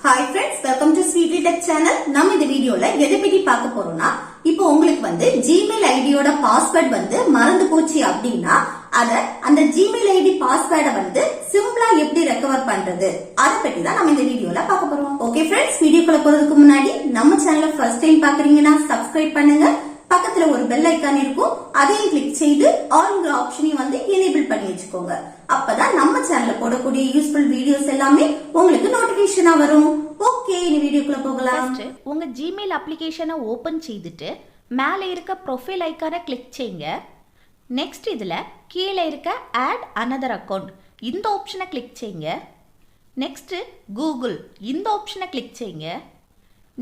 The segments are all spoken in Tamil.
Hi friends, welcome to sweetly tech channel. நம்ம இந்த வீடியோல எதை பத்தி பார்க்க போறோம்னா, இப்போ உங்களுக்கு ஜிமெயில் ஐடியோட பாஸ்வேர்ட் மறந்து போச்சு அப்படின்னா அந்த ஜிமெயில் ஐடி பாஸ்வேர்டை சிம்பிளா எப்படி ரெக்கவர் பண்றது அதை பத்தி தான் நம்ம இந்த வீடியோல பார்க்க போறோம். ஓகே ஃப்ரெண்ட்ஸ், வீடியோக்குள்ள போறதுக்கு முன்னாடி நம்ம சேனலை ஃபர்ஸ்ட் டைம் பாக்குறீங்கன்னா சப்ஸ்கிரைப் பண்ணுங்க. பக்கத்துல ஒரு பெல் ஐக்கான் இருக்கும், அதையும் கிளிக் செய்து ஆல்ங்கிற ஆப்ஷனையும் எனேபிள் பண்ணி வச்சுக்கோங்க. அப்பதான் நம்ம சேனல்ல போடக்கூடிய யூஸ்ஃபுல் வீடியோஸ் எல்லாமே உங்களுக்கு நோட்டிபிகேஷனா வரும். ஓகே, இந்த வீடியோக்குள்ள போகலாம். உங்க ஜிமெயில் அப்ளிகேஷனை ஓபன் செய்துட்டு மேல இருக்க ப்ரொஃபைல் ஐக்கானை கிளிக் செய்யுங்க. நெக்ஸ்ட் இதுல கீழே இருக்க ஆட் அனதர் அக்கவுண்ட் இந்த ஆப்ஷனை கிளிக் செய்யுங்க. நெக்ஸ்ட் கூகுள் இந்த ஆப்ஷனை கிளிக் செய்யுங்க.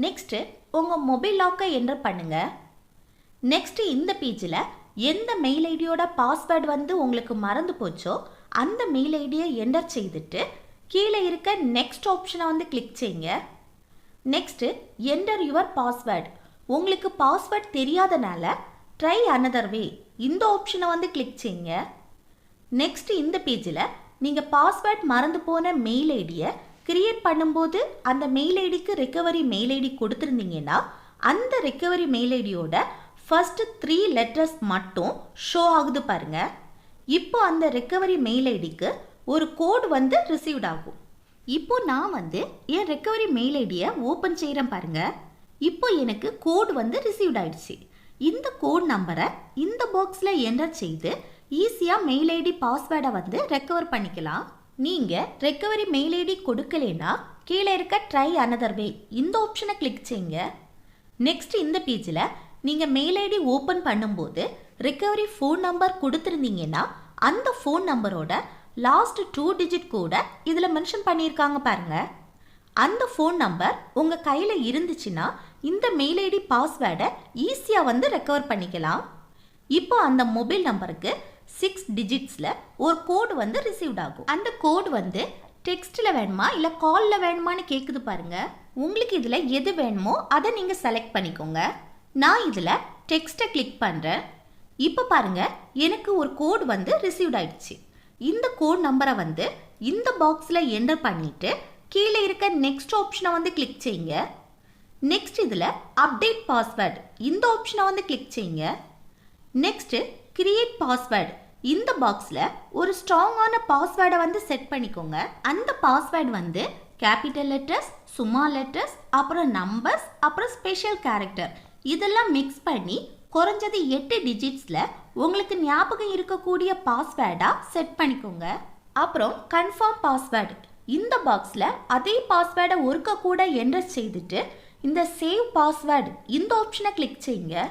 நெக்ஸ்ட் உங்க மொபைல் லாக்கை என்டர் பண்ணுங்க. நெக்ஸ்ட் இந்த பேஜில் எந்த மெயில் ஐடியோட பாஸ்வேர்டு உங்களுக்கு மறந்து போச்சோ அந்த மெயில் ஐடியை என்டர் செய்துட்டு கீழே இருக்க நெக்ஸ்ட் ஆப்ஷனை கிளிக் செய்யுங்க. Next enter your password. உங்களுக்கு பாஸ்வேர்ட் தெரியாதனால ட்ரை அனதர் வே இந்த ஆப்ஷனை கிளிக் செய்யுங்க. நெக்ஸ்ட் இந்த பேஜில் நீங்கள் பாஸ்வேர்ட் மறந்து போன மெயில் ஐடியை கிரியேட் பண்ணும்போது அந்த மெயில் ஐடிக்கு ரெக்கவரி மெயில் ஐடி கொடுத்துருந்தீங்கன்னா அந்த ரெக்கவரி மெயில் ஐடியோட ஃபர்ஸ்ட் 3 லெட்டர்ஸ் மட்டும் ஷோ ஆகுது பாருங்க. இப்போ அந்த ரெக்கவரி மெயில் ஐடிக்கு ஒரு கோட் ரிசீவ்ட் ஆகும். இப்போ நான் என் ரெக்கவரி மெயில் ஐடியை ஓப்பன் செய்கிறேன் பாருங்க. இப்போ எனக்கு கோட் ரிசீவ்ட் ஆயிடுச்சு. இந்த கோட் நம்பரை இந்த பாக்ஸில் என்டர் செய்து ஈஸியாக மெயில் ஐடி பாஸ்வேர்டை ரெக்கவர் பண்ணிக்கலாம். நீங்கள் ரெக்கவரி மெயில் ஐடி கொடுக்கலைன்னா கீழே இருக்க ட்ரை அனதர் வே இந்த ஆப்ஷனை கிளிக் செய்யுங்க. நெக்ஸ்ட் இந்த பேஜில் நீங்கள் மெயில் ஐடி ஓப்பன் பண்ணும்போது ரெக்கவரி ஃபோன் நம்பர் கொடுத்துருந்தீங்கன்னா அந்த ஃபோன் நம்பரோட லாஸ்ட் 2 டிஜிட் கூட இதில் மென்ஷன் பண்ணியிருக்காங்க பாருங்க. அந்த ஃபோன் நம்பர் உங்கள் கையில் இருந்துச்சுன்னா இந்த மெயில் ஐடி பாஸ்வேர்டை ஈஸியாக ரெக்கவர் பண்ணிக்கலாம். இப்போ அந்த மொபைல் நம்பருக்கு 6 டிஜிட்ஸில் ஒரு கோடு ரிசீவ்ட் ஆகும். அந்த கோடு டெக்ஸ்ட்டில் வேணுமா இல்லை காலில் வேணுமான்னு கேட்குது பாருங்க. உங்களுக்கு இதில் எது வேணுமோ அதை நீங்கள் செலக்ட் பண்ணிக்கோங்க. நான் இதில் டெக்ஸ்ட்டை கிளிக் பண்ணுறேன். இப்போ பாருங்க, எனக்கு ஒரு கோடு ரிசீவ்ட் ஆயிடுச்சு. இந்த கோட் நம்பரை இந்த பாக்ஸில் என்டர் பண்ணிட்டு கீழே இருக்க நெக்ஸ்ட் ஆப்ஷனை கிளிக் செய்யுங்க. நெக்ஸ்ட் இதில் அப்டேட் பாஸ்வேர்டு இந்த ஆப்ஷனை கிளிக் செய்யுங்க. நெக்ஸ்ட் கிரியேட் பாஸ்வேர்டு இந்த பாக்ஸில் ஒரு ஸ்ட்ராங்கான பாஸ்வேர்டை செட் பண்ணிக்கோங்க. அந்த password capital letters, small letters, அப்புறம் நம்பர்ஸ், அப்புறம் ஸ்பெஷல் கேரக்டர் இதெல்லாம் மிக்ஸ் பண்ணி குறைஞ்சது 8 டிஜிட்ஸில் உங்களுக்கு ஞாபகம் இருக்கக்கூடிய பாஸ்வேர்டாக செட் பண்ணிக்கோங்க. அப்புறம் கன்ஃபார்ம் பாஸ்வேர்டு இந்த பாக்ஸில் அதே பாஸ்வேர்டை ஒருக்க கூட என்டர் செய்துட்டு இந்த சேவ் பாஸ்வேர்டு இந்த ஆப்ஷனை கிளிக் செய்யுங்க.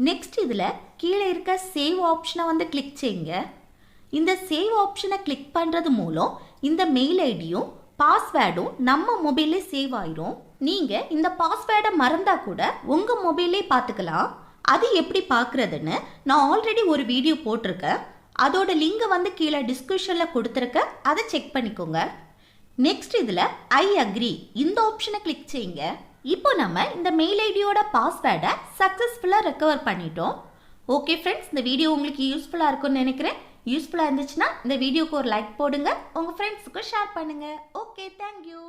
நெக்ஸ்ட் இதில் கீழே இருக்க சேவ் ஆப்ஷனை கிளிக் செய்யுங்க. இந்த சேவ் ஆப்ஷனை கிளிக் பண்ணுறது மூலம் இந்த மெயில் ஐடியும் பாஸ்வேர்டும் நம்ம மொபைல்லே சேவ் ஆயிரும். நீங்கள் இந்த பாஸ்வேர்டை மறந்தா கூட உங்கள் மொபைல்லே பார்த்துக்கலாம். அது எப்படி பார்க்குறதுன்னு நான் ஆல்ரெடி ஒரு வீடியோ போட்டிருக்கேன். அதோட லிங்கை கீழே டிஸ்கிரிப்ஷனில் கொடுத்துருக்கேன், அதை செக் பண்ணிக்கோங்க. நெக்ஸ்ட் இதில் ஐ அக்ரி இந்த ஆப்ஷனை கிளிக் செய்யுங்க. இப்போ நம்ம இந்த மெயில் ஐடியோட பாஸ்வேர்டை சக்ஸஸ்ஃபுல்லாக ரெக்கவர் பண்ணிட்டோம். ஓகே ஃப்ரெண்ட்ஸ், இந்த வீடியோ உங்களுக்கு யூஸ்ஃபுல்லாக இருக்கும்னு நினைக்கிறேன். யூஸ்ஃபுல்லாக இருந்துச்சுன்னா இந்த வீடியோக்கு ஒரு லைக் போடுங்க, உங்கள் ஃப்ரெண்ட்ஸுக்கும் ஷேர் பண்ணுங்கள். Okay, thank you.